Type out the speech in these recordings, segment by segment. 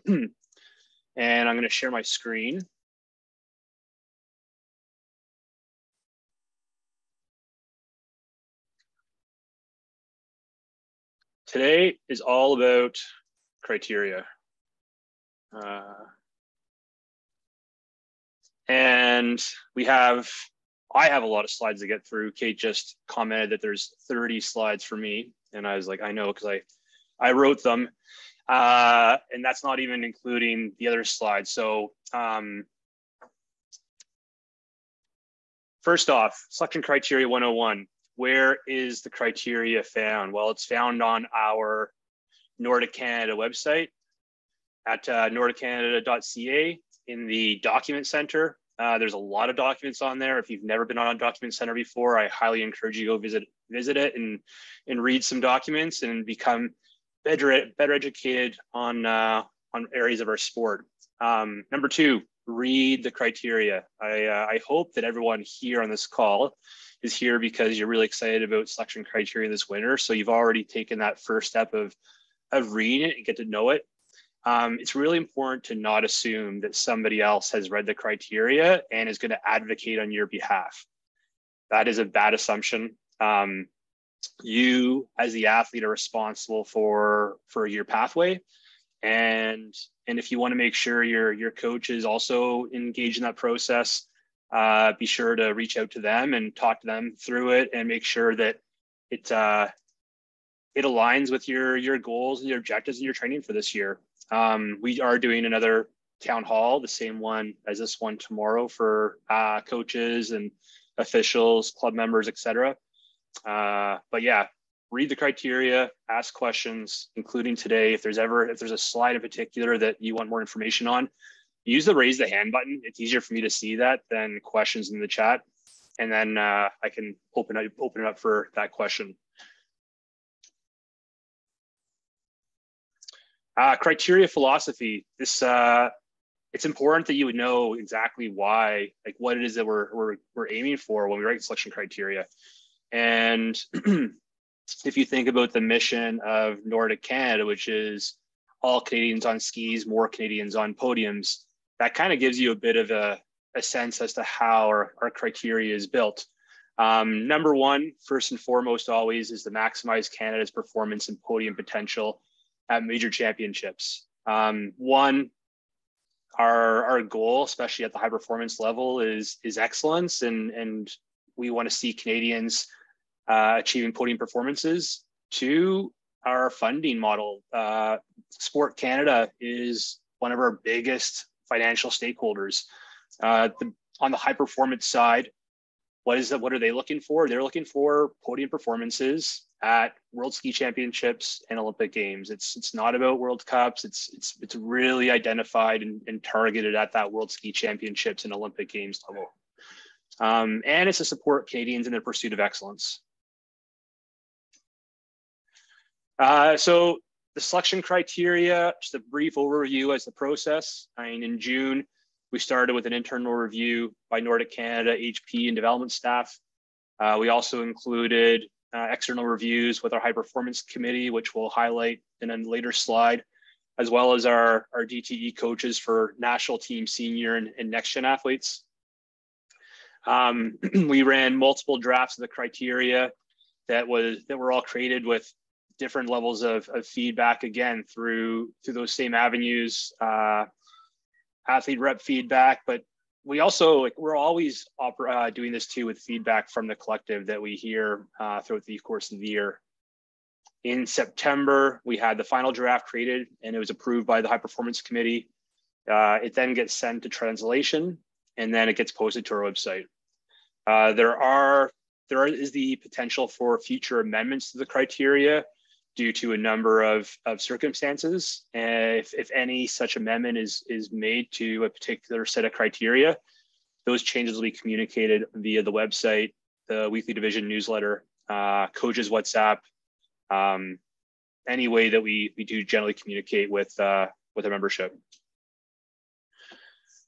And I'm going to share my screen. Today is all about criteria. And I have a lot of slides to get through. Kate just commented that there's 30 slides for me. And I was like, I know, because I wrote them. And that's not even including the other slides. So first off, selection criteria 101. Where is the criteria found? Well, it's found on our Nordiq Canada website at nordiccanada.ca in the document center. There's a lot of documents on there. If you've never been on a document center before, I highly encourage you to go visit it and read some documents and become better educated on areas of our sport. Number two, read the criteria. I hope that everyone here on this call is here because you're really excited about selection criteria this winter. So you've already taken that first step of reading it and get to know it. It's really important to not assume that somebody else has read the criteria and is going to advocate on your behalf. That is a bad assumption. You, as the athlete, are responsible for your pathway. And if you want to make sure your coach is also engaged in that process, be sure to reach out to them and talk to them through it and make sure that it aligns with your goals and your objectives and your training for this year. We are doing another town hall, the same one as this one tomorrow, for coaches and officials, club members, etc. But yeah, read the criteria, ask questions, including today. If there's a slide in particular that you want more information on, use the raise the hand button. It's easier for me to see that than questions in the chat. And then I can open it up for that question. Criteria philosophy. This it's important that you would know exactly why, like what it is that we're aiming for when we write selection criteria. And if you think about the mission of Nordiq Canada, which is all Canadians on skis, more Canadians on podiums, that kind of gives you a bit of a sense as to how our criteria is built. Number one, first and foremost, always is to maximize Canada's performance and podium potential at major championships. Our goal, especially at the high performance level, is excellence, and we want to see Canadians achieving podium performances. Two, our funding model. Sport Canada is one of our biggest financial stakeholders. On the high performance side, what are they looking for? They're looking for podium performances at World Ski Championships and Olympic Games. It's not about World Cups. It's really identified and targeted at that World Ski Championships and Olympic Games level. And it's to support Canadians in their pursuit of excellence. So the selection criteria, just a brief overview as the process. In June, we started with an internal review by Nordiq Canada, HP, and development staff. We also included external reviews with our high performance committee, which we'll highlight in a later slide, as well as our DTE coaches for national team, senior, and next gen athletes. We ran multiple drafts of the criteria that were all created with different levels of feedback, again, through those same avenues, athlete rep feedback, but we also, we're always doing this too with feedback from the collective that we hear throughout the course of the year. In September, we had the final draft created and it was approved by the high performance committee. It then gets sent to translation and then it gets posted to our website. There is the potential for future amendments to the criteria due to a number of circumstances. And if any such amendment is made to a particular set of criteria, those changes will be communicated via the website, the weekly division newsletter, coaches WhatsApp, any way that we do generally communicate with our membership.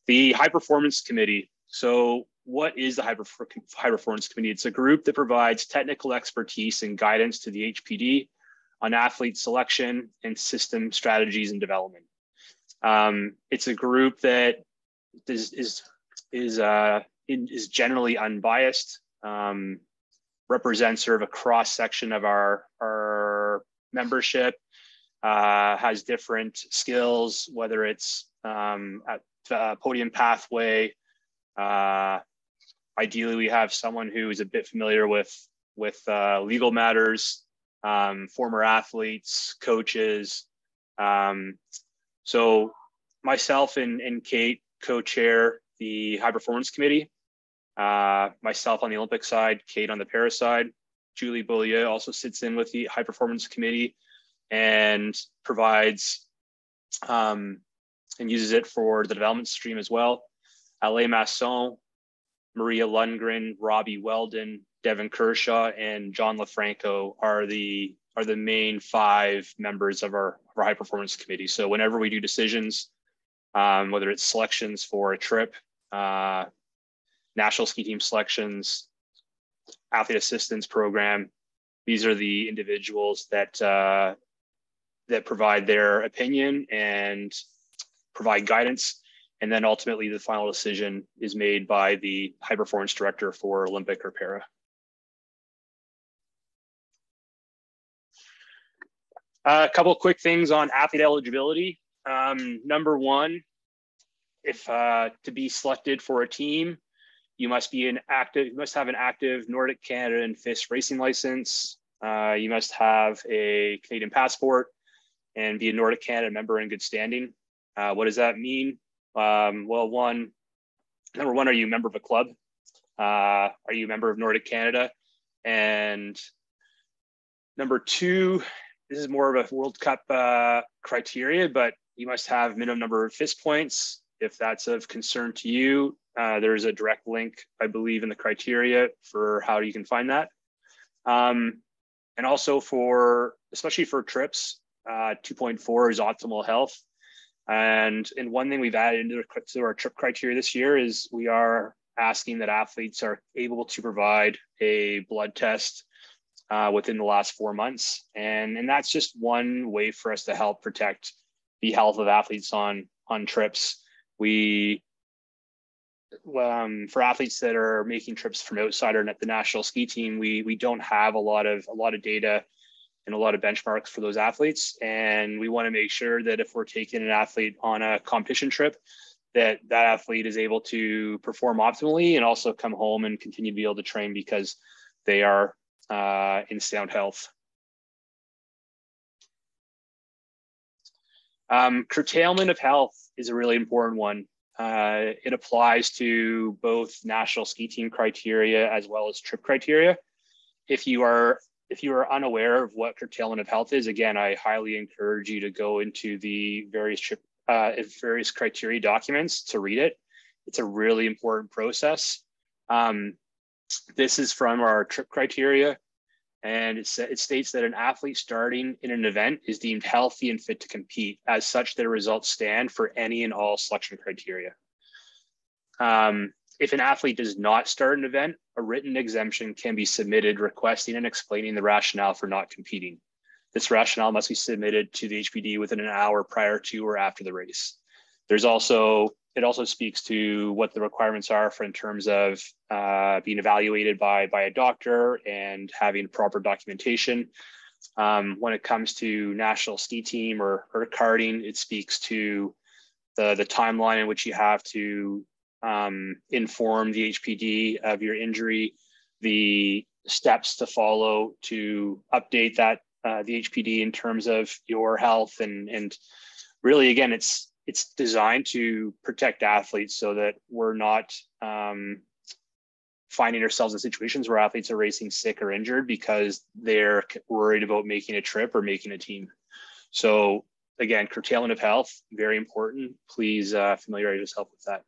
The high performance committee. So what is the high performance committee? It's a group that provides technical expertise and guidance to the HPD on athlete selection and system strategies and development. It's a group that is generally unbiased, represents sort of a cross section of our membership, has different skills, whether it's at podium pathway. Ideally, we have someone who is a bit familiar with legal matters, former athletes, coaches. So myself and Kate co-chair the high performance committee. Myself on the Olympic side, Kate on the para side. Julie Beaulieu also sits in with the high performance committee and provides and uses it for the development stream as well. Alain Masson, Maria Lundgren, Robbie Weldon, Devin Kershaw, and John LaFranco are the main 5 members of our high performance committee. So whenever we do decisions, whether it's selections for a trip, national ski team selections, athlete assistance program, these are the individuals that that provide their opinion and provide guidance. And then ultimately the final decision is made by the high performance director for Olympic or para. A couple of quick things on athlete eligibility. Number 1, if to be selected for a team, you must have an active Nordiq Canada and FIS racing license. You must have a Canadian passport and be a Nordiq Canada member in good standing. What does that mean? Well, number one, are you a member of a club? Are you a member of Nordiq Canada? And number 2, this is more of a World Cup criteria, but you must have minimum number of FIS points. If that's of concern to you, there's a direct link, I believe, in the criteria for how you can find that. And also especially for trips, 2.4 is optimal health. And one thing we've added into our trip criteria this year is we are asking that athletes are able to provide a blood test within the last 4 months. And that's just one way for us to help protect the health of athletes on trips. For athletes that are making trips from outside or at the national ski team, we don't have a lot of data and a lot of benchmarks for those athletes. And we want to make sure that if we're taking an athlete on a competition trip, that athlete is able to perform optimally and also come home and continue to be able to train because they are in sound health. Curtailment of health is a really important one. It applies to both national ski team criteria as well as trip criteria. If you are unaware of what curtailment of health is, again, I highly encourage you to go into the various criteria documents to read it. It's a really important process. This is from our trip criteria, and it states that an athlete starting in an event is deemed healthy and fit to compete. As such, their results stand for any and all selection criteria. If an athlete does not start an event, a written exemption can be submitted requesting and explaining the rationale for not competing. This rationale must be submitted to the HPD within an hour prior to or after the race. It also speaks to what the requirements are in terms of being evaluated by a doctor and having proper documentation. When it comes to national ski team or karting, it speaks to the timeline in which you have to inform the HPD of your injury, the steps to follow to update that the HPD in terms of your health, and really, again, it's designed to protect athletes so that we're not finding ourselves in situations where athletes are racing sick or injured because they're worried about making a trip or making a team. So again, curtailment of health, very important. Please familiarize yourself with that.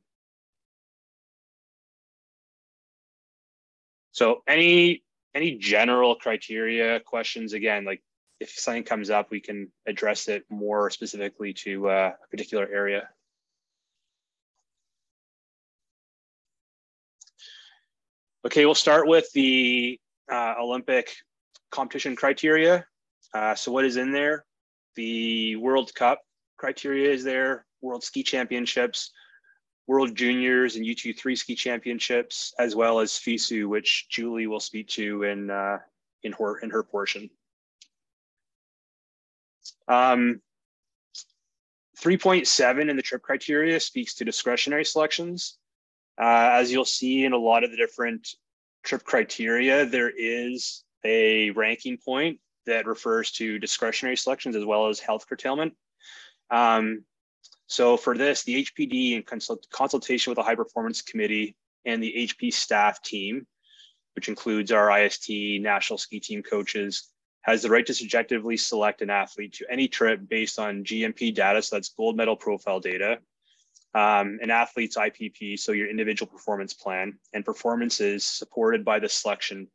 So any general criteria questions, again, like if something comes up, we can address it more specifically to a particular area. Okay, we'll start with the Olympic competition criteria. So what is in there? The World Cup criteria is there. World Ski Championships, World Juniors and U23 Ski Championships, as well as FISU, which Julie will speak to in her portion. 3.7 in the trip criteria speaks to discretionary selections. As you'll see in a lot of the different trip criteria, there is a ranking point that refers to discretionary selections as well as health curtailment. So for this, the HPD in consultation with the high performance committee and the HP staff team, which includes our IST national ski team coaches, has the right to subjectively select an athlete to any trip based on GMP data, so that's gold medal profile data, an athlete's IPP, so your individual performance plan, and performances supported by the selection,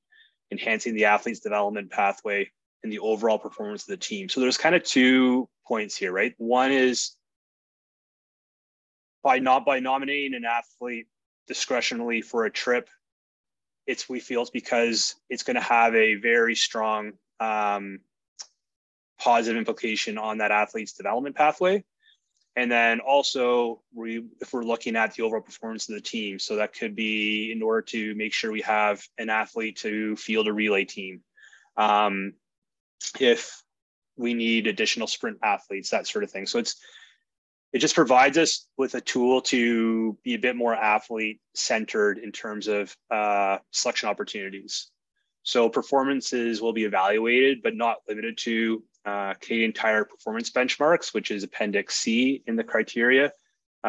enhancing the athlete's development pathway and the overall performance of the team. So there's kind of 2 points here, right? One is by nominating an athlete discretionally for a trip, we feel it's because it's going to have a very strong positive implication on that athlete's development pathway. And then also, if we're looking at the overall performance of the team, so that could be in order to make sure we have an athlete to field a relay team. If we need additional sprint athletes, that sort of thing. So it just provides us with a tool to be a bit more athlete centered in terms of selection opportunities. So performances will be evaluated, but not limited to Canadian Tire performance benchmarks, which is Appendix C in the criteria.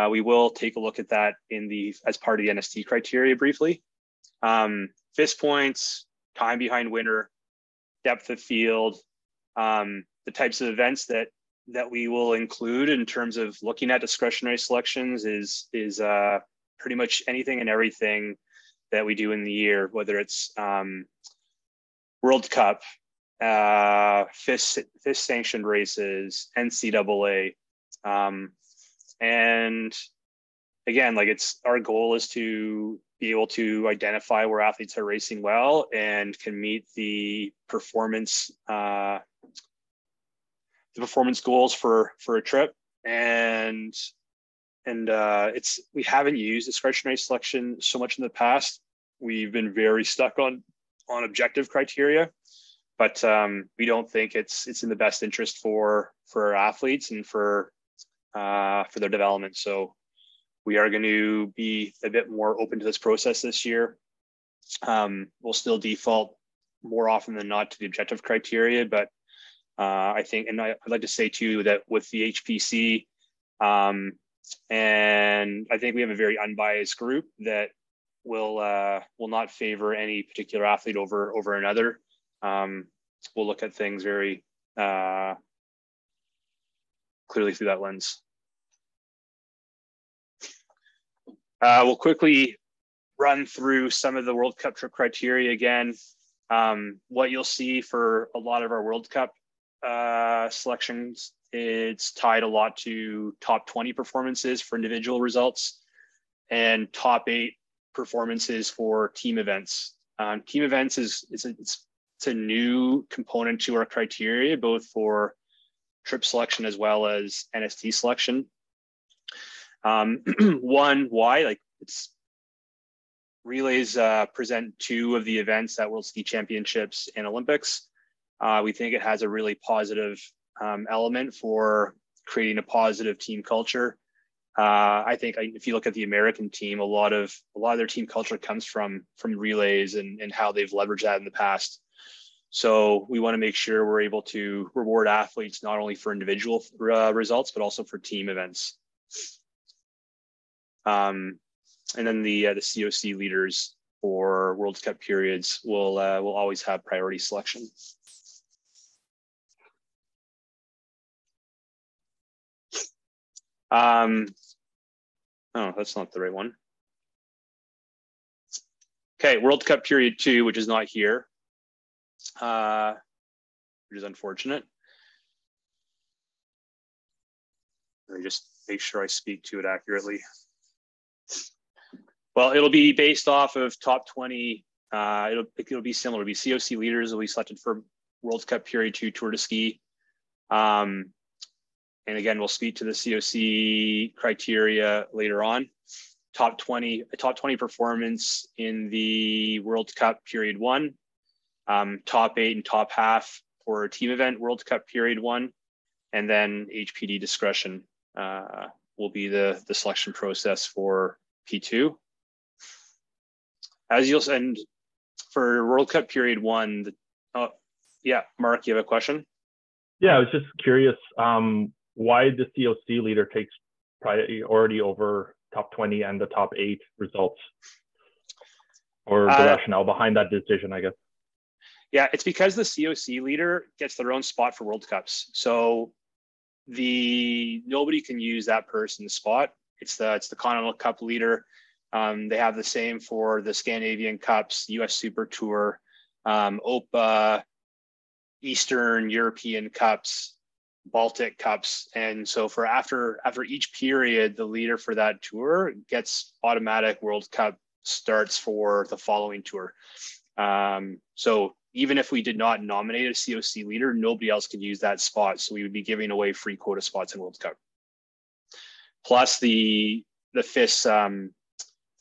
We will take a look at that as part of the NST criteria briefly. FIS points, time behind winner, depth of field, the types of events that we will include in terms of looking at discretionary selections is pretty much anything and everything that we do in the year, whether it's World Cup, FIS sanctioned races, NCAA, and again, our goal is to be able to identify where athletes are racing well and can meet the performance goals for a trip. And we haven't used discretionary selection so much in the past. We've been very stuck on objective criteria, but we don't think it's in the best interest for our athletes and for their development. So we are going to be a bit more open to this process this year. We'll still default more often than not to the objective criteria, but I think, and I'd like to say too, that with the HPC, and I think we have a very unbiased group that will not favor any particular athlete over another. We'll look at things very clearly through that lens. We'll quickly run through some of the World Cup trip criteria again. What you'll see for a lot of our World Cup selections, it's tied a lot to top 20 performances for individual results and top 8 performances for team events. Team events it's a new component to our criteria, both for trip selection as well as NST selection. Why? Relays present 2 of the events at World Ski Championships and Olympics. We think it has a really positive element for creating a positive team culture. I think if you look at the American team, a lot of their team culture comes from relays and how they've leveraged that in the past. So we want to make sure we're able to reward athletes not only for individual results, but also for team events. And then the COC leaders for World Cup periods will always have priority selection. Oh, that's not the right one. Okay, World Cup period 2, which is not here, which is unfortunate. Let me just make sure I speak to it accurately. Well, it'll be based off of top 20. It'll be similar. It'll be COC leaders will be selected for World Cup period 2 Tour de Ski. and again, we'll speak to the COC criteria later on. Top 20 performance in the World Cup period 1, top 8 and top half for team event World Cup period 1, and then HPD discretion will be the selection process for P2. As you'll send for World Cup period 1, yeah, Mark, you have a question? Yeah, I was just curious why the COC leader takes priority over top 20 and the top 8 results, or the rationale behind that decision, I guess. Yeah, it's because the COC leader gets their own spot for World Cups. So nobody can use that person's spot. It's the Continental Cup leader. They have the same for the Scandinavian Cups, US Super Tour, OPA, Eastern European Cups, Baltic Cups. And so for after each period, the leader for that tour gets automatic World Cup starts for the following tour. So even if we did not nominate a COC leader, nobody else could use that spot. So we would be giving away free quota spots in World Cup. Plus the FIS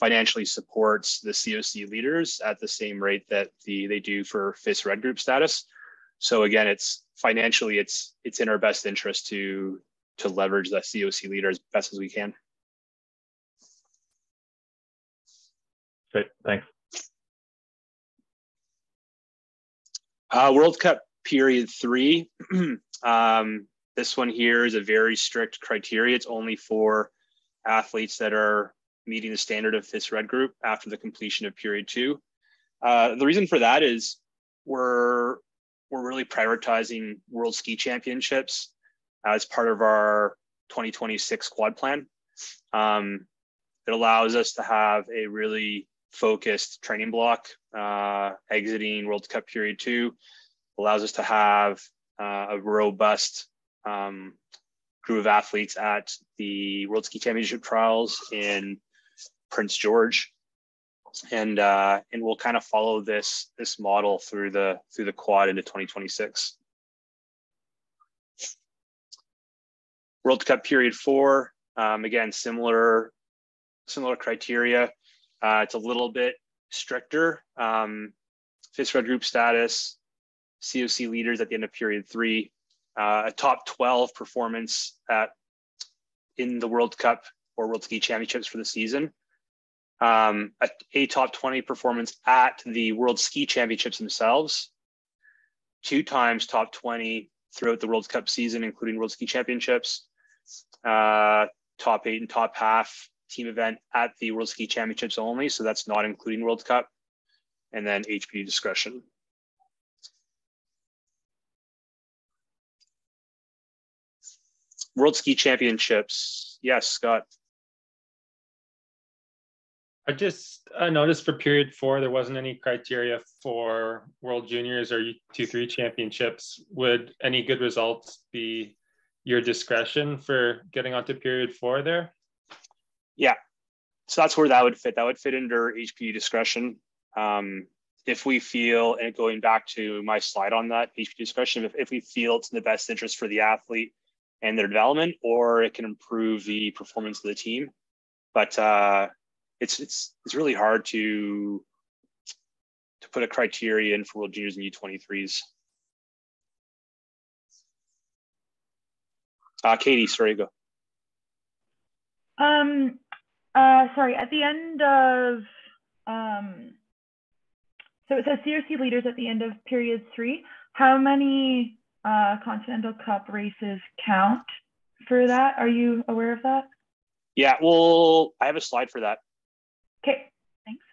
financially supports the COC leaders at the same rate that they do for FIS Red Group status. So again, it's financially, it's in our best interest to leverage the COC leader as best as we can. Okay, thanks. World Cup period 3. This one here is a very strict criteria. It's only for athletes that are meeting the standard of FIS Red Group after the completion of period 2. The reason for that is we're really prioritizing World Ski Championships as part of our 2026 quad plan. It allows us to have a really focused training block exiting World Cup period 2, allows us to have a robust group of athletes at the World Ski Championship trials in Prince George. And we'll kind of follow this model through the quad into 2026. World Cup period 4, again, similar criteria. It's a little bit stricter. FIS Red Group status, COC leaders at the end of period 3, a top 12 performance in the World Cup or World Ski Championships for the season. A top 20 performance at the World Ski Championships themselves, 2 times top 20 throughout the World Cup season, including World Ski Championships, top 8 and top half team event at the World Ski Championships only, so that's not including World Cup, and then HPD discretion. World Ski Championships, yes, Scott. I just noticed for period 4, there wasn't any criteria for World Juniors or U23 championships. Would any good results be your discretion for getting onto period 4 there? Yeah, so that's where that would fit. That would fit under HPD discretion. If we feel, and going back to my slide on that HPD discretion, if we feel it's in the best interest for the athlete and their development, or it can improve the performance of the team. But it's really hard to put a criteria in for World Juniors and U23s. Katie, sorry, go. Sorry, at the end of, so it says COC leaders at the end of period 3. How many Continental Cup races count for that? Are you aware of that? Yeah, well, I have a slide for that. Okay, thanks.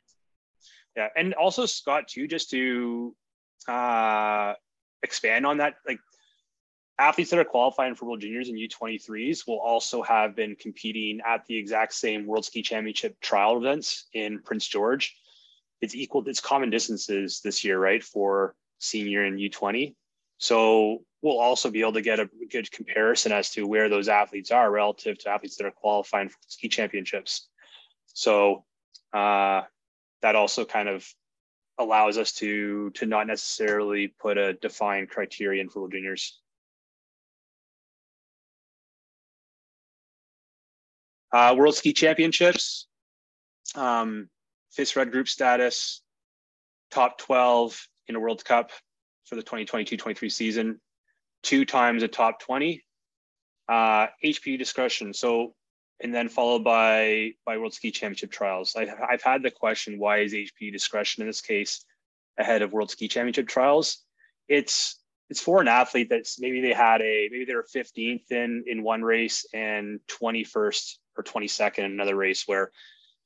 Yeah, and also Scott too, just to expand on that, like athletes that are qualifying for World Juniors and U23s will also have been competing at the exact same World Ski Championship trial events in Prince George. It's common distances this year, right, for senior and U20. So we'll also be able to get a good comparison as to where those athletes are relative to athletes that are qualifying for ski championships. So that also kind of allows us to not necessarily put a defined criterion for World Juniors. World Ski Championships, FIS Red Group status, top 12 in a World Cup for the 2022-23 season, 2 times a top 20, HP discretion. So, and then followed by World Ski Championship trials. I've had the question, why is HP discretion in this case ahead of World Ski Championship trials? It's for an athlete that's maybe they were 15th in one race and 21st or 22nd in another race, where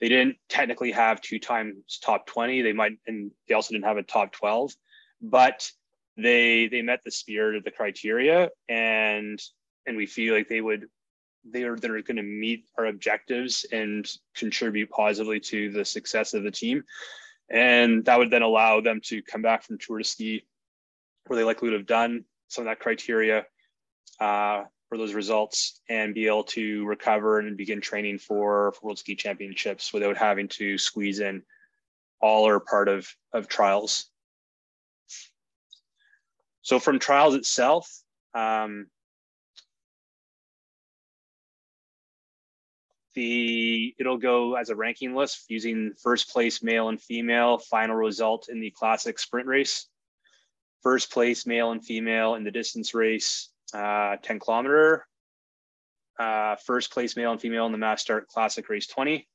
they didn't technically have 2 times top 20. They might, and they also didn't have a top 12, but they met the spirit of the criteria, and we feel like they're going to meet our objectives and contribute positively to the success of the team. And that would then allow them to come back from Tour de Ski, where they likely would have done some of that criteria for those results, and be able to recover and begin training for World Ski Championships without having to squeeze in all or part of trials. So from trials itself, it'll go as a ranking list using first place male and female final result in the classic sprint race, first place male and female in the distance race, 10 kilometer, first place male and female in the mass start classic race 20.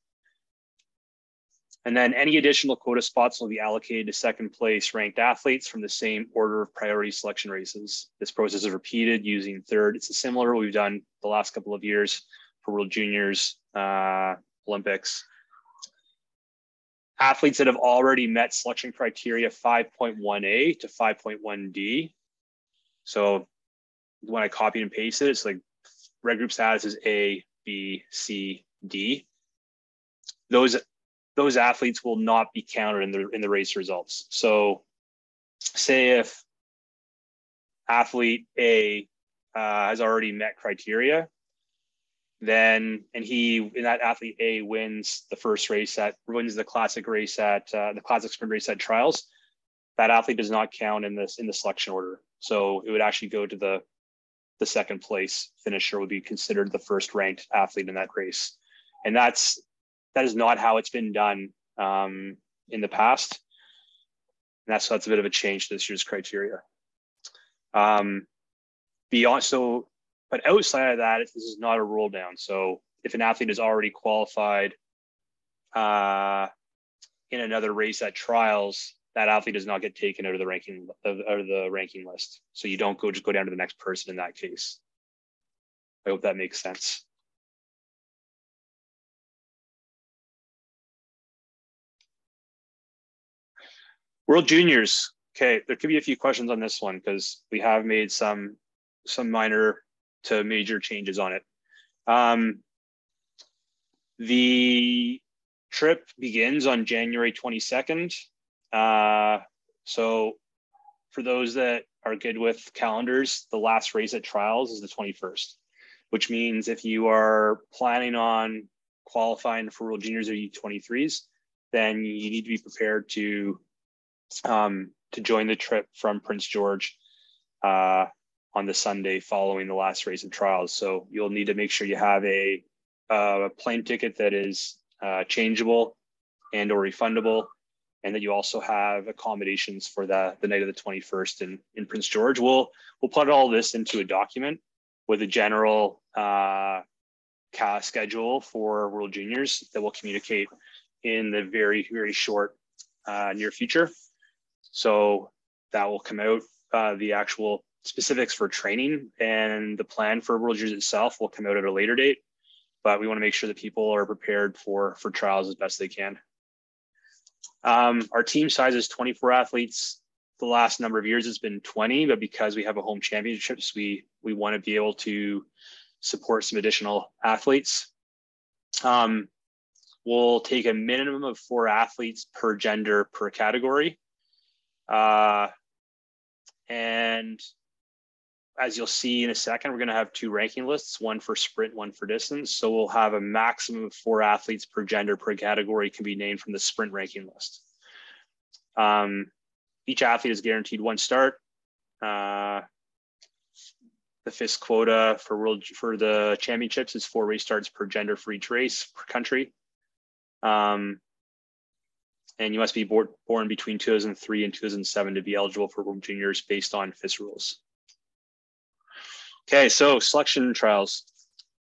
And then any additional quota spots will be allocated to second place ranked athletes from the same order of priority selection races. This process is repeated using third. It's similar to what we've done the last couple of years for World Juniors, Olympics. Athletes that have already met selection criteria 5.1A to 5.1D. So when I copy and paste it, it's like red group status is A, B, C, D. Those athletes will not be counted in the race results. So say if athlete A has already met criteria, then that athlete A wins the first race wins the classic race at the classic sprint race at trials, that athlete does not count in the selection order. So it would actually go to the second place finisher would be considered the first ranked athlete in that race. And that is not how it's been done in the past. And that's a bit of a change to this year's criteria. But outside of that, this is not a roll down. So if an athlete is already qualified in another race at trials, that athlete does not get taken out of the ranking list. So you don't just go down to the next person in that case. I hope that makes sense. World Juniors. Okay, there could be a few questions on this one because we have made some minor to major changes on it. The trip begins on January 22nd. So for those that are good with calendars, the last race at trials is the 21st, which means if you are planning on qualifying for World Juniors or U23s, then you need to be prepared to join the trip from Prince George on the Sunday following the last race of trials. So you'll need to make sure you have a plane ticket that is changeable and or refundable, and that you also have accommodations for the night of the 21st in Prince George. We'll put all this into a document with a general schedule for World Juniors that will communicate in the very, very short near future. So that will come out. The actual specifics for training and the plan for World Juniors itself will come out at a later date, but we want to make sure that people are prepared for trials as best they can. Our team size is 24 athletes. The last number of years it's been 20, but because we have a home championships, we want to be able to support some additional athletes. We'll take a minimum of 4 athletes per gender per category. And as you'll see in a second, we're going to have 2 ranking lists, one for sprint, one for distance. So we'll have a maximum of 4 athletes per gender per category can be named from the sprint ranking list. Each athlete is guaranteed 1 start. The the FIS quota for the championships is 4 race starts per gender for each race per country. And you must be born between 2003 and 2007 to be eligible for World Juniors based on FIS rules. Okay, so selection trials.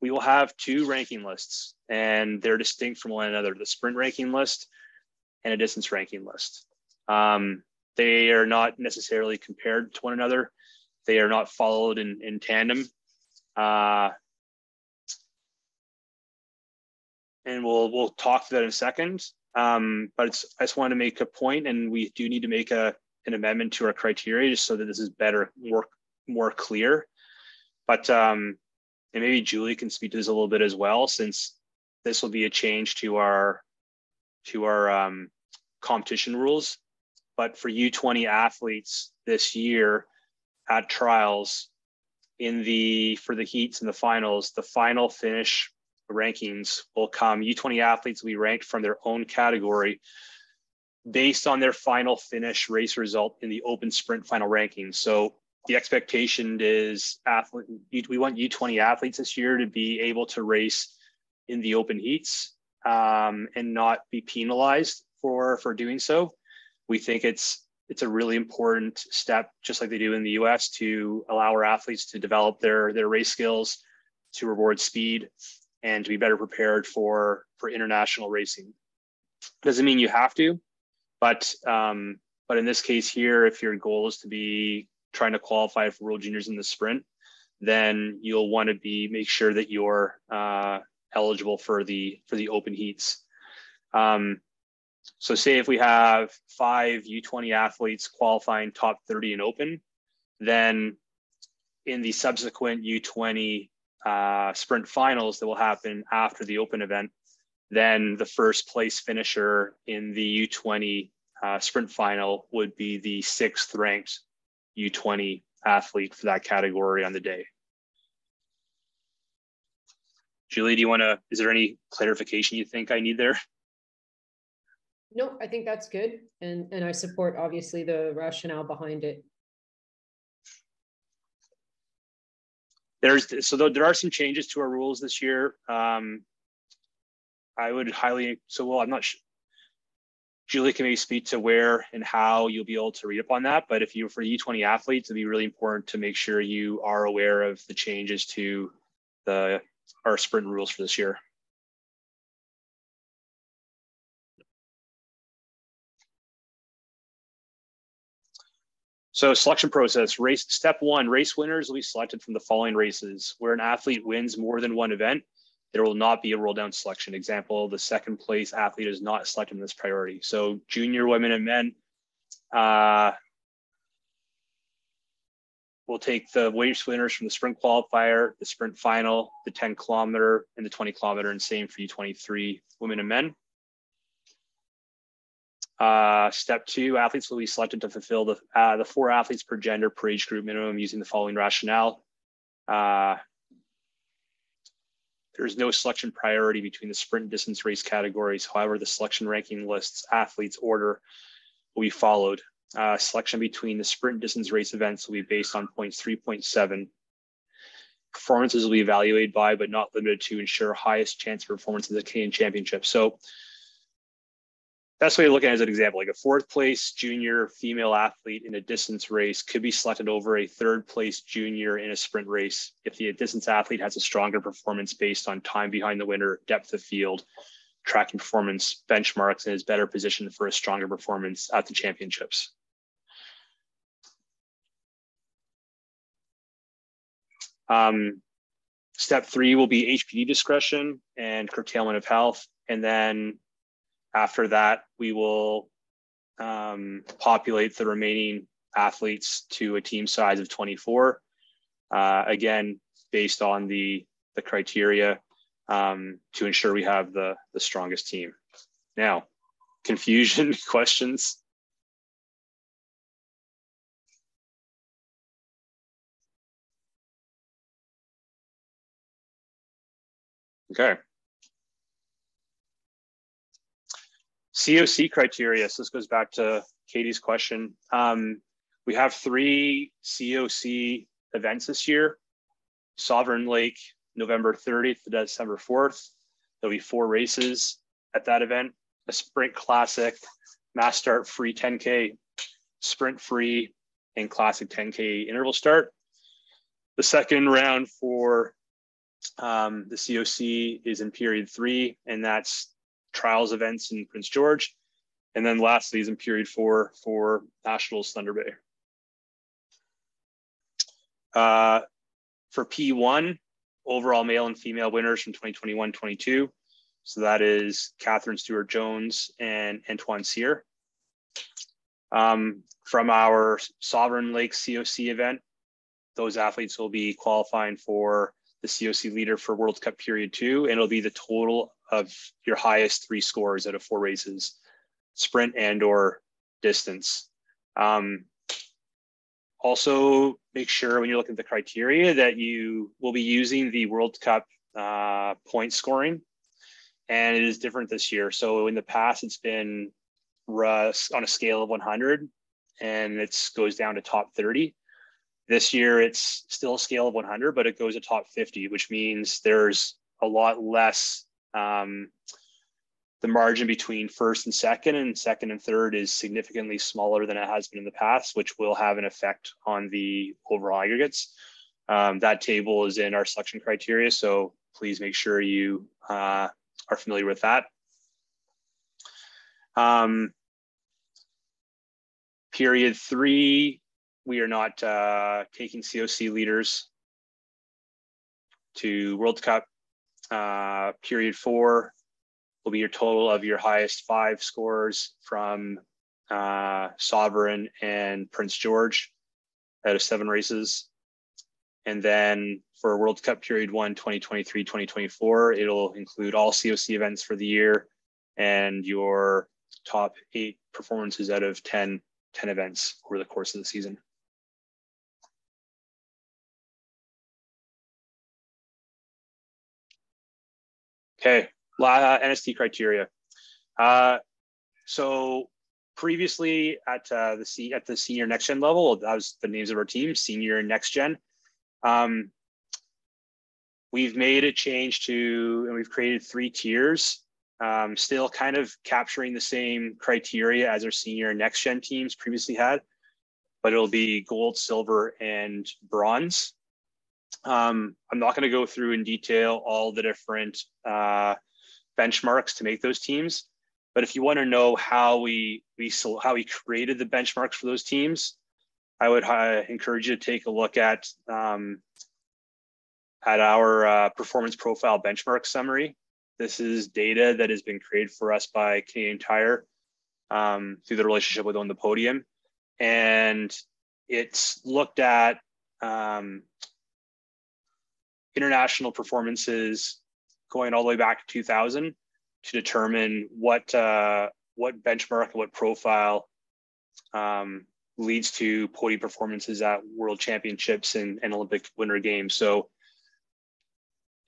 We will have 2 ranking lists, and they're distinct from one another, the sprint ranking list and a distance ranking list. They are not necessarily compared to one another. They are not followed in tandem. And we'll talk to that in a second. But I just want to make a point, and we do need to make an amendment to our criteria just so that this is better, more clear. But and maybe Julie can speak to this a little bit as well, since this will be a change to our competition rules. But for U20 athletes this year at trials, for the heats and the finals, the final finish rankings will come. U20 athletes will be ranked from their own category based on their final finish race result in the open sprint final rankings. So the expectation is we want U20 athletes this year to be able to race in the open heats and not be penalized for doing so. We think it's a really important step, just like they do in the US, to allow our athletes to develop their race skills, to reward speed, and to be better prepared for international racing. Doesn't mean you have to, but in this case here, if your goal is to be trying to qualify for World Juniors in the sprint, then you'll want to make sure that you're eligible for the open heats. So say if we have 5 U20 athletes qualifying top 30 in open, then in the subsequent U20 sprint finals that will happen after the open event, then the first place finisher in the U20 sprint final would be the 6th ranked U20 athlete for that category on the day. Julie, is there any clarification you think I need there? No, I think that's good. And I support obviously the rationale behind it. There are some changes to our rules this year. I would I'm not sure. Julie can maybe speak to where and how you'll be able to read up on that. But for U20 athletes, it'd be really important to make sure you are aware of the changes to our sprint rules for this year. So selection process, step 1, race winners will be selected from the following races. Where an athlete wins more than one event, there will not be a roll down selection. Example, the 2nd place athlete is not selected in this priority. So junior women and men, we'll take the race winners from the sprint qualifier, the sprint final, the 10 kilometer and the 20 kilometer, and same for U23 women and men. Step 2, athletes will be selected to fulfill the 4 athletes per gender per age group minimum using the following rationale. There's no selection priority between the sprint and distance race categories. However, the selection ranking lists athletes order will be followed. Selection between the sprint and distance race events will be based on points 3.7. Performances will be evaluated by, but not limited to, ensure highest chance of performance in the Canadian Championship. So best way to look at it as an example, like a 4th place junior female athlete in a distance race could be selected over a 3rd place junior in a sprint race if the distance athlete has a stronger performance based on time behind the winner, depth of field, tracking performance, benchmarks, and is better positioned for a stronger performance at the championships. Step 3 will be HPD discretion and curtailment of health. And then after that, we will populate the remaining athletes to a team size of 24. Again, based on the criteria to ensure we have the strongest team. Now, confusion, questions? Okay. COC criteria. So this goes back to Katie's question. We have 3 COC events this year. Sovereign Lake, November 30th to December 4th. There'll be 4 races at that event: a sprint classic, mass start free 10K, sprint free, and classic 10K interval start. The second round for the COC is in period 3, and that's trials events in Prince George. And then lastly is in period 4 for Nationals Thunder Bay. For P1, overall male and female winners from 2021-22. So that is Catherine Stewart-Jones and Antoine Cyr. From our Sovereign Lake COC event, those athletes will be qualifying for the COC leader for World Cup period 2, and it'll be the total of your highest 3 scores out of 4 races, sprint and or distance. Also, make sure when you're looking at the criteria that you will be using the World Cup point scoring, and it is different this year. So in the past, it's been on a scale of 100, and it goes down to top 30. This year, it's still a scale of 100, but it goes to top 50, which means there's a lot less. The margin between first and second and third is significantly smaller than it has been in the past, which will have an effect on the overall aggregates. That table is in our selection criteria, so please make sure you are familiar with that. Period 3, we are not taking COC leaders to World Cup. Period 4 will be your total of your highest 5 scores from Sovereign and Prince George out of 7 races. And then for World Cup period 1, 2023-2024, it'll include all COC events for the year and your top 8 performances out of 10 events over the course of the season. Okay, NST criteria. So previously at the senior next gen level, that was the names of our team, senior and next gen. We've made a change and we've created 3 tiers, still kind of capturing the same criteria as our senior and next gen teams previously had, but it'll be gold, silver, and bronze. I'm not going to go through in detail all the different benchmarks to make those teams, but if you want to know how we created the benchmarks for those teams, I would encourage you to take a look at our performance profile benchmark summary. This is data that has been created for us by Canadian Tire through the relationship with On the Podium, and it's looked at international performances going all the way back to 2000 to determine what benchmark, what profile leads to podium performances at World Championships and Olympic Winter Games. So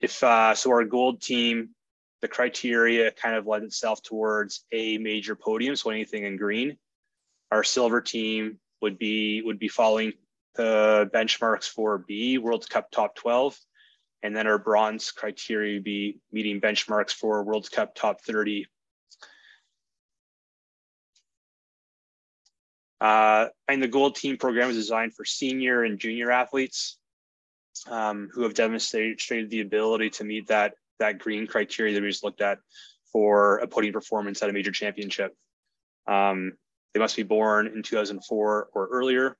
so our gold team, the criteria kind of led itself towards a major podium, so anything in green. Our silver team would be following the benchmarks for B, World Cup top 12. And then our bronze criteria would be meeting benchmarks for World Cup top 30. And the gold team program is designed for senior and junior athletes who have demonstrated the ability to meet that green criteria that we just looked at for a podium performance at a major championship. They must be born in 2004 or earlier.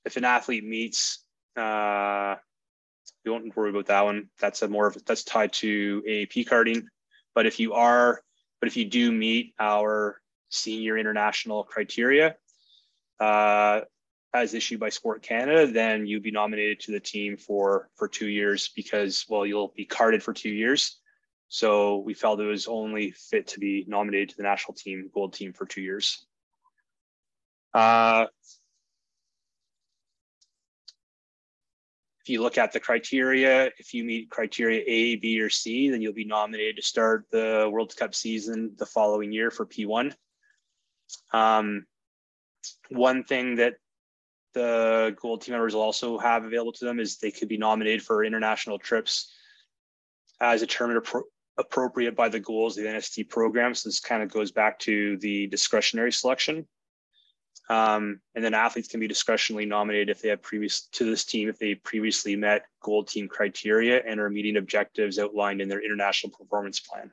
If an athlete meets, we won't worry about that one. That's that's tied to AAP carding. But if you do meet our senior international criteria, as issued by Sport Canada, then you'd be nominated to the team for 2 years because, well, you'll be carded for 2 years. So we felt it was only fit to be nominated to the national team, gold team, for 2 years. If you look at the criteria, if you meet criteria A, B, or C, then you'll be nominated to start the World Cup season the following year for P1. One thing that the gold team members will also have available to them is they could be nominated for international trips as determined appropriate by the goals of the NST program. So this kind of goes back to the discretionary selection. And then athletes can be discretionally nominated if they have if they previously met gold team criteria and are meeting objectives outlined in their international performance plan.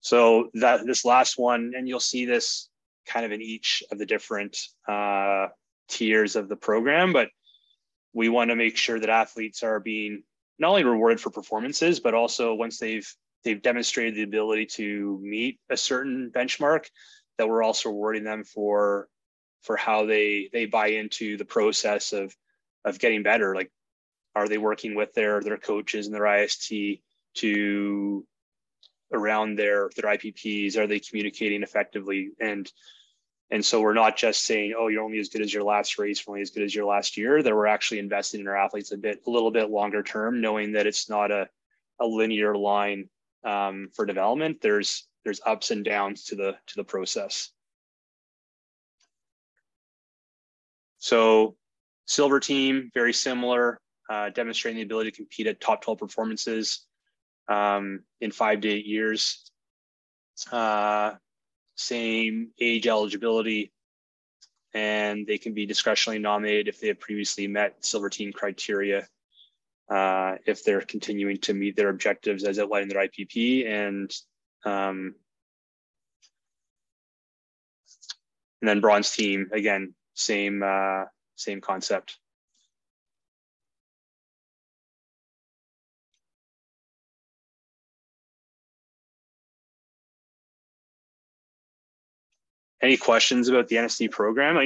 So this last one, and you'll see this kind of in each of the different tiers of the program, but we want to make sure that athletes are being not only rewarded for performances, but also once they've demonstrated the ability to meet a certain benchmark, that we're also rewarding them for how they buy into the process of getting better. Like, are they working with their coaches and their IST to around their IPPs? Are they communicating effectively? And so we're not just saying, oh, you're only as good as your last race, you're only as good as your last year, that we're actually investing in our athletes a little bit longer term, knowing that it's not a linear line for development. There's ups and downs to the process. So silver team, very similar, demonstrating the ability to compete at top 12 performances in 5 to 8 years. Same age eligibility, and they can be discretionally nominated if they have previously met silver team criteria, if they're continuing to meet their objectives as outlined in their IPP. And then bronze team, again, same concept. Any questions about the NST program?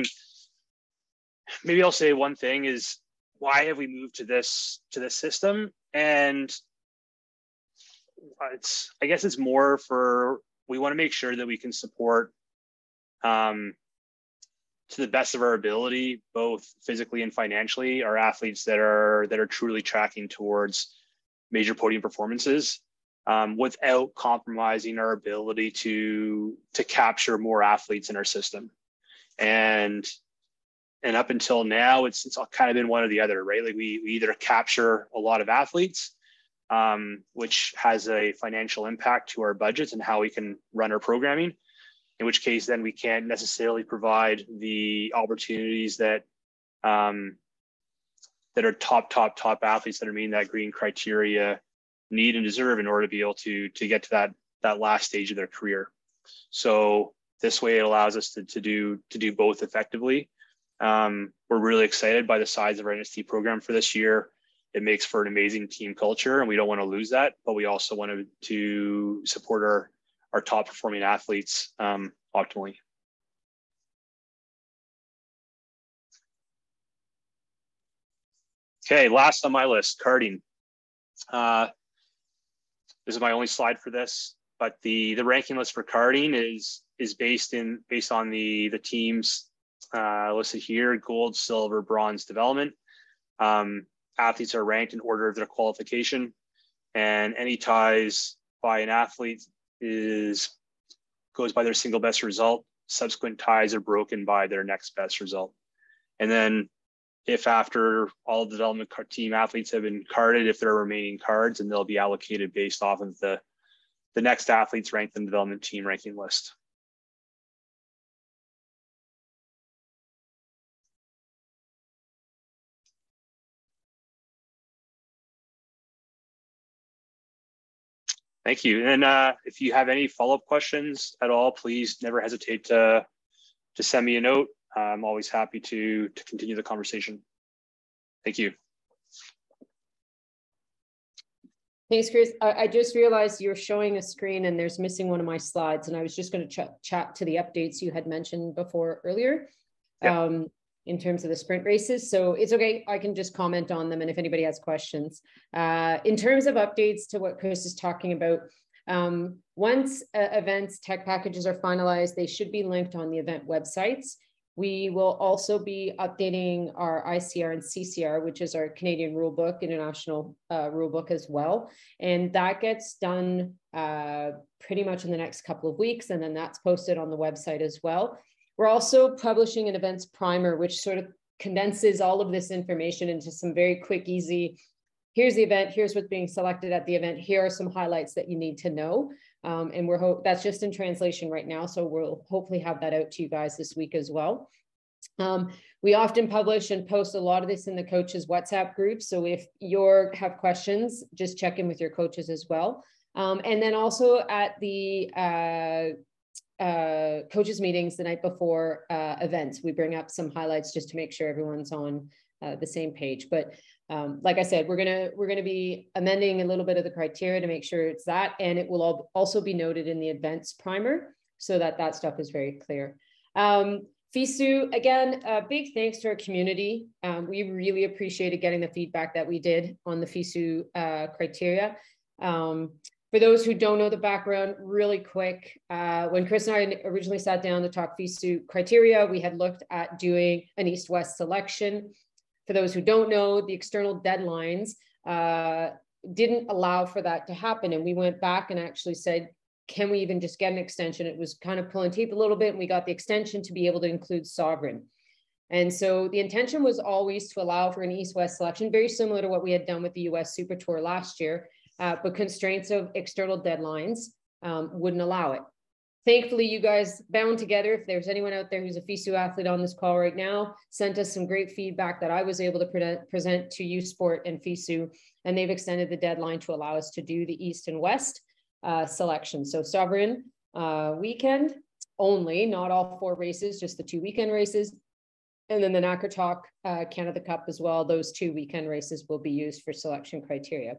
Maybe I'll say one thing is, why have we moved to this system? And I guess it's more for, we want to make sure that we can support to the best of our ability, both physically and financially, our athletes that are truly tracking towards major podium performances, without compromising our ability to capture more athletes in our system. And up until now, it's all kind of been one or the other, right? Like we either capture a lot of athletes, which has a financial impact to our budgets and how we can run our programming, in which case then we can't necessarily provide the opportunities that are top athletes that are meeting that green criteria need and deserve in order to be able to get to that last stage of their career. So this way it allows us to do both effectively. We're really excited by the size of our NST program for this year. It makes for an amazing team culture, and we don't want to lose that, but we also want to support our top performing athletes optimally. Okay, last on my list, karting. This is my only slide for this, but the ranking list for karting is based on the teams listed here: gold, silver, bronze, development. Athletes are ranked in order of their qualification, and any ties by an athlete goes by their single best result. Subsequent ties are broken by their next best result. And then if after all the development team athletes have been carded, if there are remaining cards, and they'll be allocated based off of the next athletes ranked in the development team ranking list. Thank you. And if you have any follow-up questions at all, please never hesitate to send me a note. I'm always happy to continue the conversation. Thank you. Thanks, Chris. I just realized you're showing a screen and there's missing one of my slides, and I was just going to chat to the updates you had mentioned before earlier. Yep. In terms of the sprint races. So it's okay, I can just comment on them, and if anybody has questions. In terms of updates to what Chris is talking about, once events tech packages are finalized, they should be linked on the event websites. We will also be updating our ICR and CCR, which is our Canadian rulebook, international rulebook as well. And that gets done pretty much in the next couple of weeks, and then that's posted on the website as well. We're also publishing an events primer, which sort of condenses all of this information into some very quick, easy, here's the event, here's what's being selected at the event, here are some highlights that you need to know. And that's just in translation right now, so we'll hopefully have that out to you guys this week as well. We often publish and post a lot of this in the coaches WhatsApp group. So if you have questions, just check in with your coaches as well. And then also at the coaches meetings the night before events, we bring up some highlights just to make sure everyone's on the same page. But like I said, we're gonna be amending a little bit of the criteria to make sure it's that, and it will also be noted in the events primer so that that stuff is very clear. FISU, again, big thanks to our community. We really appreciated getting the feedback that we did on the FISU criteria. For those who don't know the background, really quick, when Chris and I originally sat down to talk FISU criteria, we had looked at doing an East-West selection. For those who don't know, the external deadlines didn't allow for that to happen. And we went back and actually said, can we even just get an extension? It was kind of pulling teeth a little bit, and we got the extension to be able to include sovereign. And so the intention was always to allow for an East-West selection, very similar to what we had done with the US Super Tour last year, but constraints of external deadlines wouldn't allow it. Thankfully, you guys bound together. If there's anyone out there who's a FISU athlete on this call right now, sent us some great feedback that I was able to present to U Sport and FISU, and they've extended the deadline to allow us to do the East and West selection. So sovereign weekend only, not all 4 races, just the 2 weekend races. And then the NACRA Canada Cup as well. Those 2 weekend races will be used for selection criteria.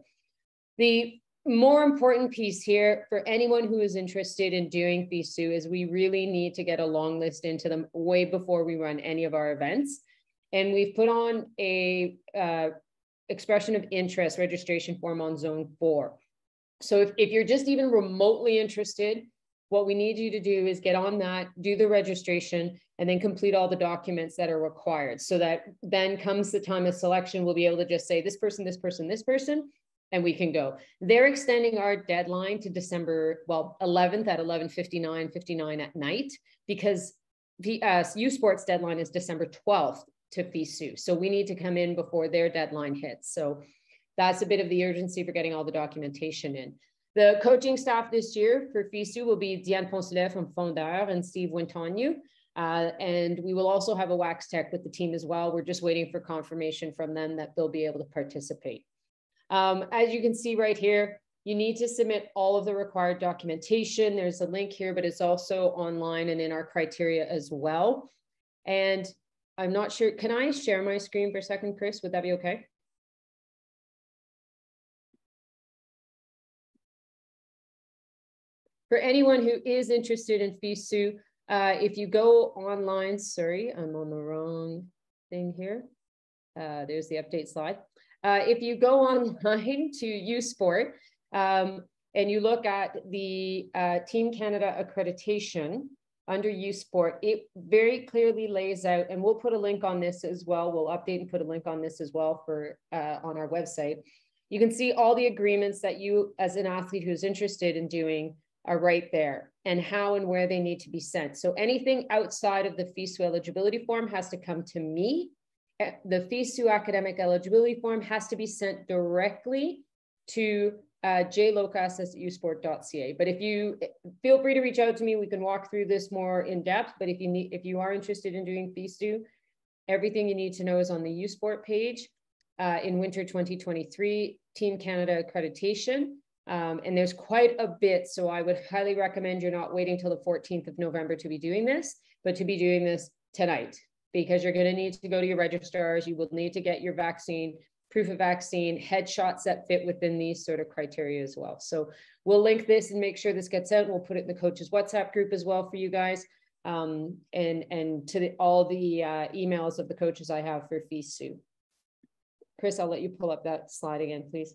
The more important piece here for anyone who is interested in doing FISU is we really need to get a long list into them way before we run any of our events. And we've put on a expression of interest registration form on zone 4. So if you're just even remotely interested, what we need you to do is get on that, do the registration, and then complete all the documents that are required. So that then comes the time of selection, we'll be able to just say this person, this person, this person, and we can go. They're extending our deadline to December, 11th at 11:59 at night, because the U Sports deadline is December 12th to FISU. So we need to come in before their deadline hits. So that's a bit of the urgency for getting all the documentation in. The coaching staff this year for FISU will be Diane Poncelet from Fondeur and Steve Wintagnu. And we will also have a wax tech with the team as well. We're just waiting for confirmation from them that they'll be able to participate. As you can see right here, you need to submit all of the required documentation. There's a link here, but it's also online and in our criteria as well. And I'm not sure, can I share my screen for a second, Chris? Would that be okay? For anyone who is interested in FISU, if you go online, sorry, I'm on the wrong thing here. There's the update slide. If you go online to U Sport and you look at the Team Canada accreditation under U Sport, it very clearly lays out, and we'll put a link on this as well. We'll update and put a link on this as well for on our website. You can see all the agreements that you, as an athlete who's interested in doing, are right there, and how and where they need to be sent. So anything outside of the FISU eligibility form has to come to me. The FISU academic eligibility form has to be sent directly to jlocas@usport.ca. But if you feel free to reach out to me, we can walk through this more in depth. But if you are interested in doing FISU, everything you need to know is on the U Sport page in winter 2023, Team Canada accreditation. And there's quite a bit, so I would highly recommend you're not waiting till the 14th of November to be doing this, but to be doing this tonight, because you're going to need to go to your registrars. You will need to get your vaccine, proof of vaccine, headshots that fit within these sort of criteria as well. So we'll link this and make sure this gets out. We'll put it in the coaches WhatsApp group as well for you guys, and to all the emails of the coaches I have for FISU. Chris, I'll let you pull up that slide again, please.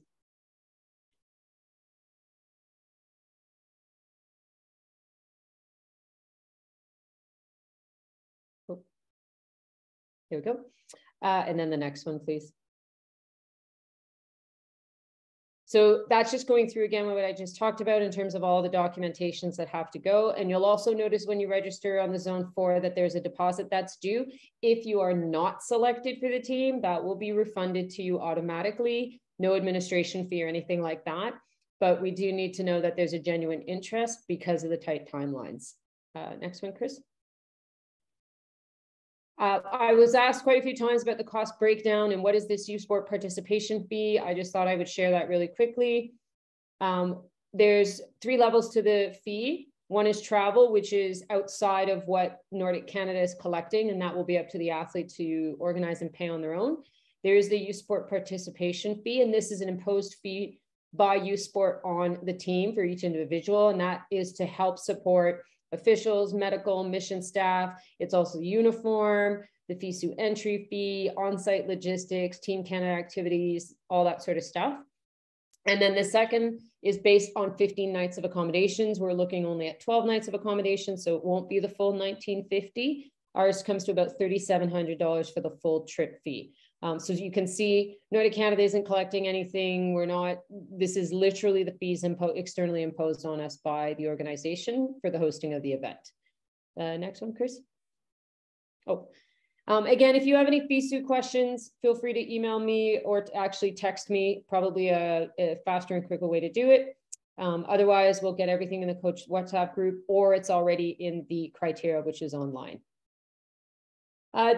Here we go. And then the next one, please. So that's just going through again what I just talked about in terms of all the documentations that have to go. And you'll also notice when you register on the Zone 4 that there's a deposit that's due. If you are not selected for the team, that will be refunded to you automatically. No administration fee or anything like that. But we do need to know that there's a genuine interest because of the tight timelines. Next one, Chris. I was asked quite a few times about the cost breakdown and what is this youth sport participation fee. I just thought I would share that really quickly. There's 3 levels to the fee. One is travel, which is outside of what Nordiq Canada is collecting, and that will be up to the athlete to organize and pay on their own. There is the youth sport participation fee, and this is an imposed fee by youth sport on the team for each individual, and that is to help support officials, medical, mission staff. It's also uniform, the FISU entry fee, on-site logistics, Team Canada activities, all that sort of stuff. And then the second is based on 15 nights of accommodations. We're looking only at 12 nights of accommodation, so it won't be the full $1,950. Ours comes to about $3,700 for the full trip fee. So you can see Nordic Canada isn't collecting anything. We're not, this is literally the fees externally imposed on us by the organization for the hosting of the event. Next one, Chris. Again, if you have any FISU questions, feel free to email me or to actually text me, probably a faster and quicker way to do it. Otherwise, we'll get everything in the coach WhatsApp group, or it's already in the criteria, which is online.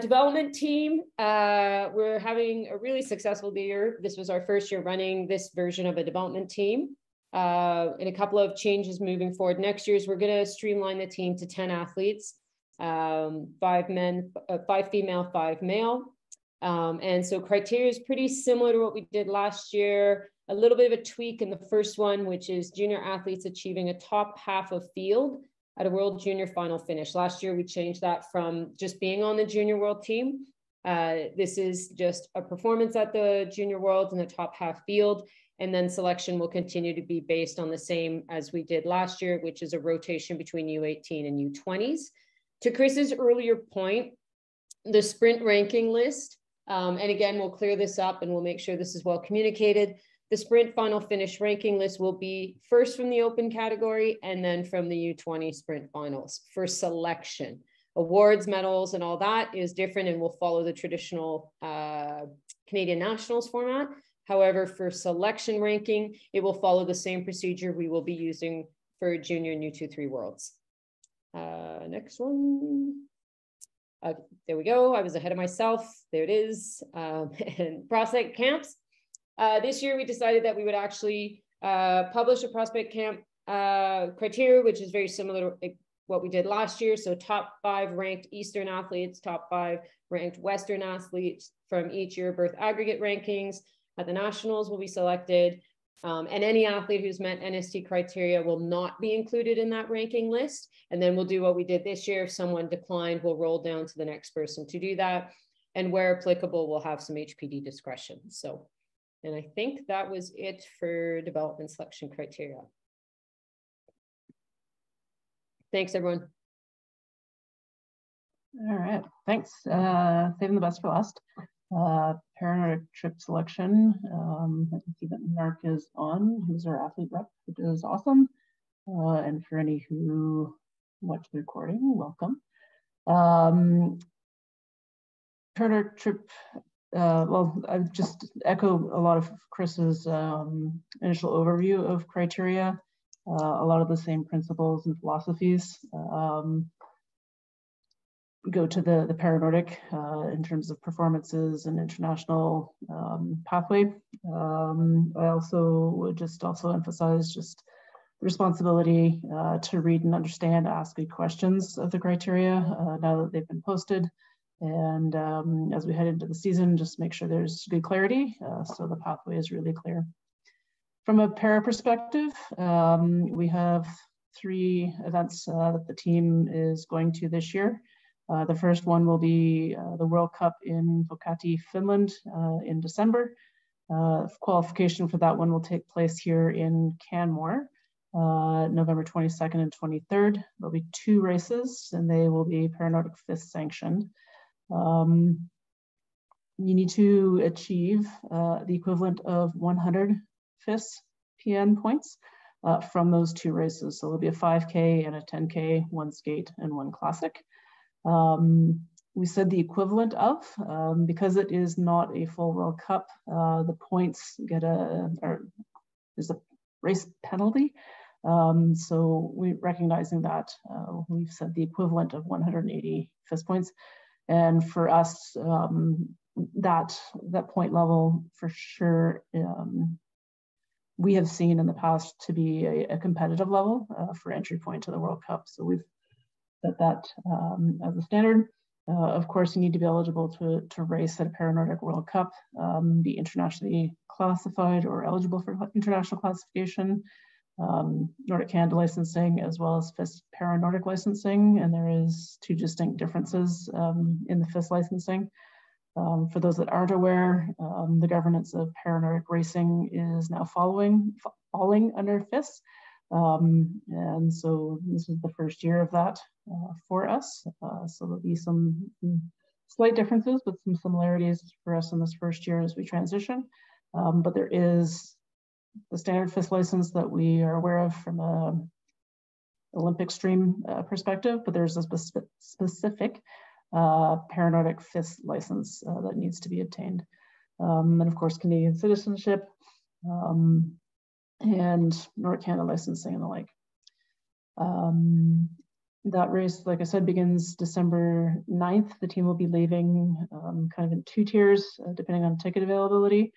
Development team, we're having a really successful year. This was our first year running this version of a development team, and a couple of changes moving forward. Next year's, we're going to streamline the team to 10 athletes, 5 female, 5 male. And so criteria is pretty similar to what we did last year. A little bit of a tweak in the first one, which is junior athletes achieving a top half of field at a World Junior final finish. Last year, we changed that from just being on the Junior World team. This is just a performance at the Junior World in the top half field. And then selection will continue to be based on the same as we did last year, which is a rotation between U18 and U20s. To Chris's earlier point, the sprint ranking list, and again, we'll clear this up and we'll make sure this is well communicated. The sprint final finish ranking list will be first from the open category and then from the U20 sprint finals for selection. Awards, medals, and all that is different and will follow the traditional Canadian Nationals format. However, for selection ranking, it will follow the same procedure we will be using for junior and U23 Worlds. Next one. There we go. I was ahead of myself. There it is. And prospect camps. This year, we decided that we would actually publish a prospect camp criteria, which is very similar to what we did last year. So top 5 ranked Eastern athletes, top 5 ranked Western athletes from each year birth aggregate rankings at the Nationals will be selected. And any athlete who's met NST criteria will not be included in that ranking list. And then we'll do what we did this year. If someone declined, we'll roll down to the next person to do that. And where applicable, we'll have some HPD discretion. So, and I think that was it for development selection criteria. Thanks, everyone. All right, thanks. Saving the best for last. Para-Nordic trip selection. I can see that Mark is on, who's our athlete rep, which is awesome. And for any who watch the recording, welcome. Para-Nordic trip, well, I would just echo a lot of Chris's initial overview of criteria. A lot of the same principles and philosophies go to the Para-Nordic in terms of performances and international pathway. I also would just emphasize just the responsibility to read and understand, ask good questions of the criteria now that they've been posted. And as we head into the season, just make sure there's good clarity so the pathway is really clear. From a para perspective, we have 3 events that the team is going to this year. The first one will be the World Cup in Vuokatti, Finland in December. Qualification for that one will take place here in Canmore, November 22nd and 23rd. There'll be 2 races and they will be Para-Nordic 5th sanctioned. You need to achieve the equivalent of 100 FIS PN points from those 2 races. So there'll be a 5K and a 10K, 1 skate and 1 classic. We said the equivalent of, because it is not a full World Cup, the points get there's a race penalty. So we recognizing that, we've said the equivalent of 180 FIS points. And for us, that point level for sure, we have seen in the past to be a competitive level for entry point to the World Cup. So we've set that as a standard. Of course, you need to be eligible to race at a Para-Nordic World Cup, be internationally classified or eligible for international classification, Nordiq Canada licensing, as well as FIS Para-Nordic licensing. And there is 2 distinct differences in the FIS licensing. For those that aren't aware, the governance of Para-Nordic racing is now falling under FIS. And so this is the first year of that for us. So there'll be some slight differences, but some similarities for us in this first year as we transition. But there is the standard FIS license that we are aware of from a Olympic stream perspective, but there's a specific Para-Nordic FIS license that needs to be obtained. And of course, Canadian citizenship, and Nordiq Canada licensing and the like. That race, like I said, begins December 9th. The team will be leaving kind of in 2 tiers, depending on ticket availability,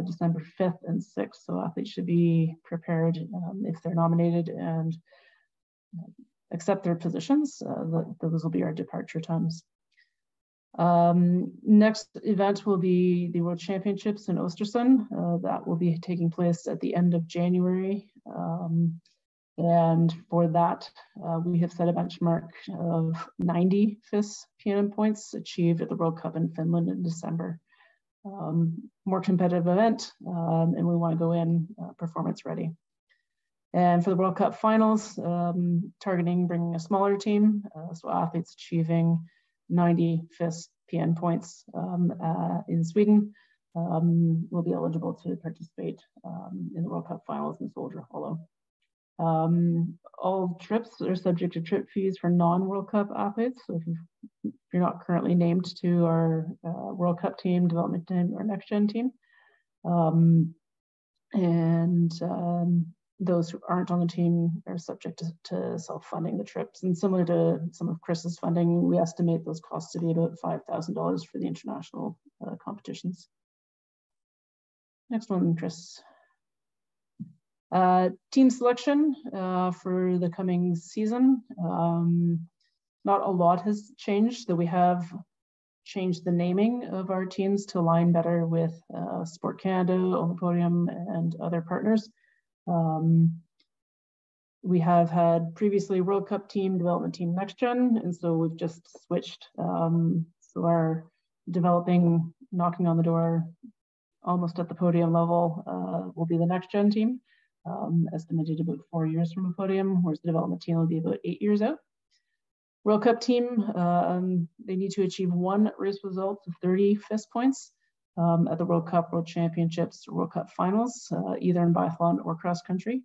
December 5th and 6th. So athletes should be prepared if they're nominated and accept their positions. Those will be our departure times. Next event will be the World Championships in Östersund. That will be taking place at the end of January. And for that, we have set a benchmark of 90 FIS PN points achieved at the World Cup in Finland in December. More competitive event, and we want to go in performance ready. And for the World Cup finals, targeting bringing a smaller team, so athletes achieving 90 FIS PN points in Sweden will be eligible to participate in the World Cup finals in Soldier Hollow. All trips are subject to trip fees for non-World Cup athletes. So if you're not currently named to our World Cup team, development team, or next gen team, those who aren't on the team are subject to self-funding the trips. And similar to some of Chris's funding, we estimate those costs to be about $5,000 for the international competitions. Next one, Chris. Team selection for the coming season. Not a lot has changed, though we have changed the naming of our teams to align better with Sport Canada, On the Podium, and other partners. We have had previously World Cup team, development team, next gen, and so we've just switched. So our developing, knocking on the door, almost at the podium level, will be the next gen team, estimated about 4 years from a podium, whereas the development team will be about 8 years out. World Cup team, they need to achieve 1 race result of 30 FIS points at the World Cup, World Championships, World Cup finals, either in biathlon or cross country.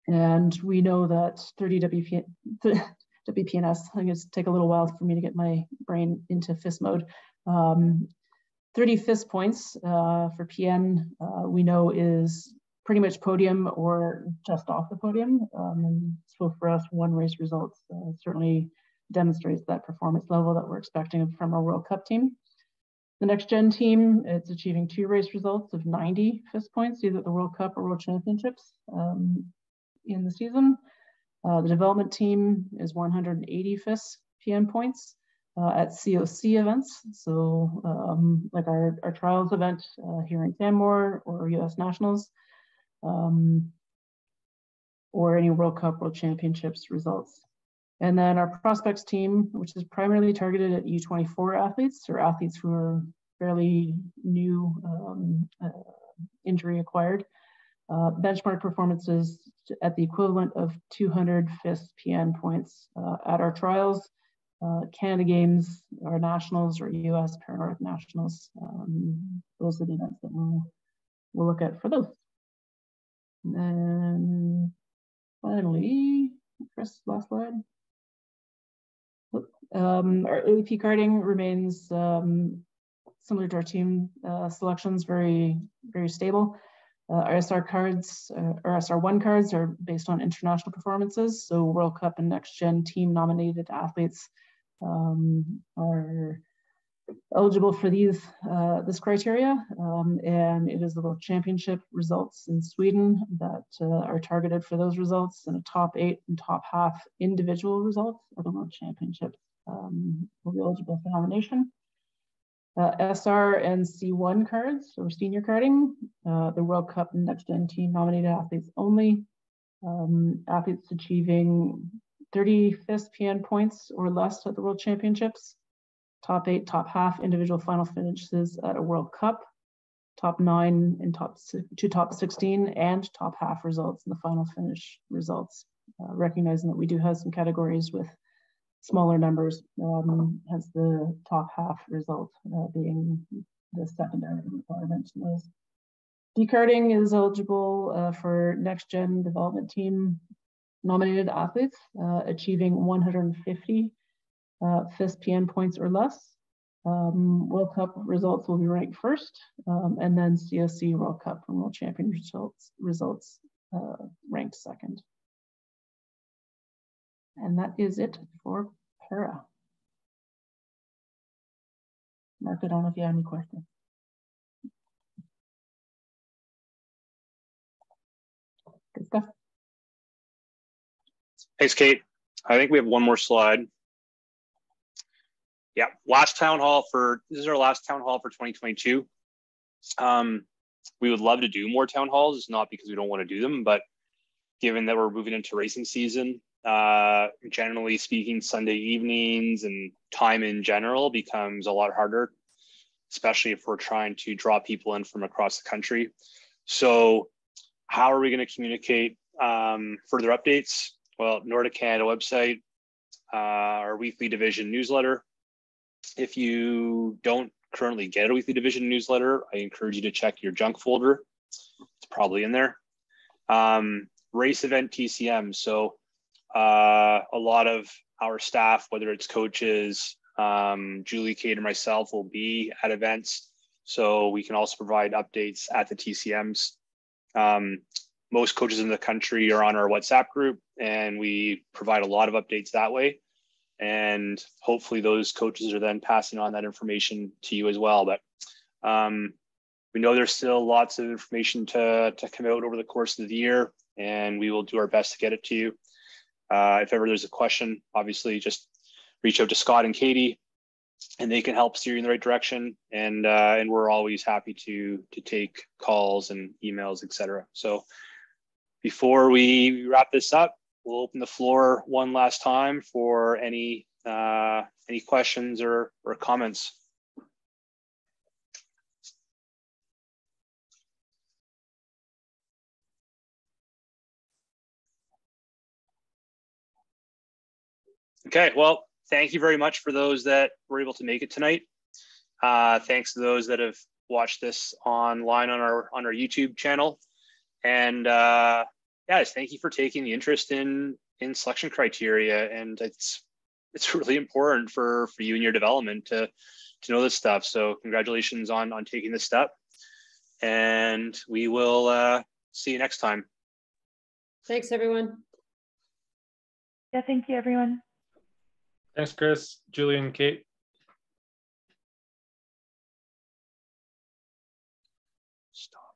And we know that 30 WPNS, I think it's take a little while for me to get my brain into FIS mode. 30 FIS points for PN, we know is pretty much podium or just off the podium. And so for us, 1 race results certainly demonstrates that performance level that we're expecting from our World Cup team. The next gen team, it's achieving 2 race results of 90 FIS points, either at the World Cup or World Championships in the season. The development team is 180 FIS PN points at COC events. So like our trials event here in Canmore or US Nationals, or any World Cup, World Championships results. And then our prospects team, which is primarily targeted at U24 athletes or athletes who are fairly new, injury acquired. Benchmark performances at the equivalent of 200 FIS PN points at our trials, Canada Games, our nationals, or US Para-Nordic nationals. Those are the events that we'll we'll look at for those. And then finally, Chris, last slide. Our AVP carding remains similar to our team selections, very stable. Our SR cards, or SR1 cards, are based on international performances. So World Cup and Next Gen team nominated athletes are eligible for this criteria, and it is the World Championship results in Sweden that are targeted for those results, and a top 8 and top half individual results of the World Championship will be eligible for nomination. SR and C1 cards, or senior carding, the World Cup and Next Gen team nominated athletes only. Athletes achieving 30 FISPN points or less at the World Championships, top 8, top half individual final finishes at a World Cup, top 9 and top 16, and top half results in the final finish results. Recognizing that we do have some categories with smaller numbers, hence the top half result being the secondary requirement. Decarding is eligible for Next Gen development team nominated athletes achieving 150 FISPN points or less. World Cup results will be ranked first, and then COC World Cup and World Champion results ranked second. And that is it for para. Mark, I don't know if you have any questions. Good stuff. Thanks, Kate. I think we have one more slide. Yeah, this is our last town hall for 2022. We would love to do more town halls. It's not because we don't want to do them, but given that we're moving into racing season, generally speaking, Sunday evenings and time in general becomes a lot harder, especially if we're trying to draw people in from across the country. So how are we going to communicate further updates? Well, Nordiq Canada website, our weekly division newsletter. If you don't currently get a weekly division newsletter, I encourage you to check your junk folder. It's probably in there. Race event TCM. So a lot of our staff, whether it's coaches, Julie, Kate, or myself, will be at events. So we can also provide updates at the TCMs. Most coaches in the country are on our WhatsApp group, and we provide a lot of updates that way. And hopefully those coaches are then passing on that information to you as well. But we know there's still lots of information to come out over the course of the year, and we will do our best to get it to you. If ever there's a question, obviously just reach out to Scott and Katie, and they can help steer you in the right direction. And we're always happy to take calls and emails, etc. So before we wrap this up, we'll open the floor one last time for any questions or comments. Okay, well, thank you very much for those that were able to make it tonight. Thanks to those that have watched this online on our YouTube channel. And guys, thank you for taking the interest in selection criteria. And it's really important for you and your development to know this stuff. So congratulations on taking this step. And we will see you next time. Thanks, everyone. Yeah, thank you, everyone. Thanks, Chris, Julie, and Kate. Stop.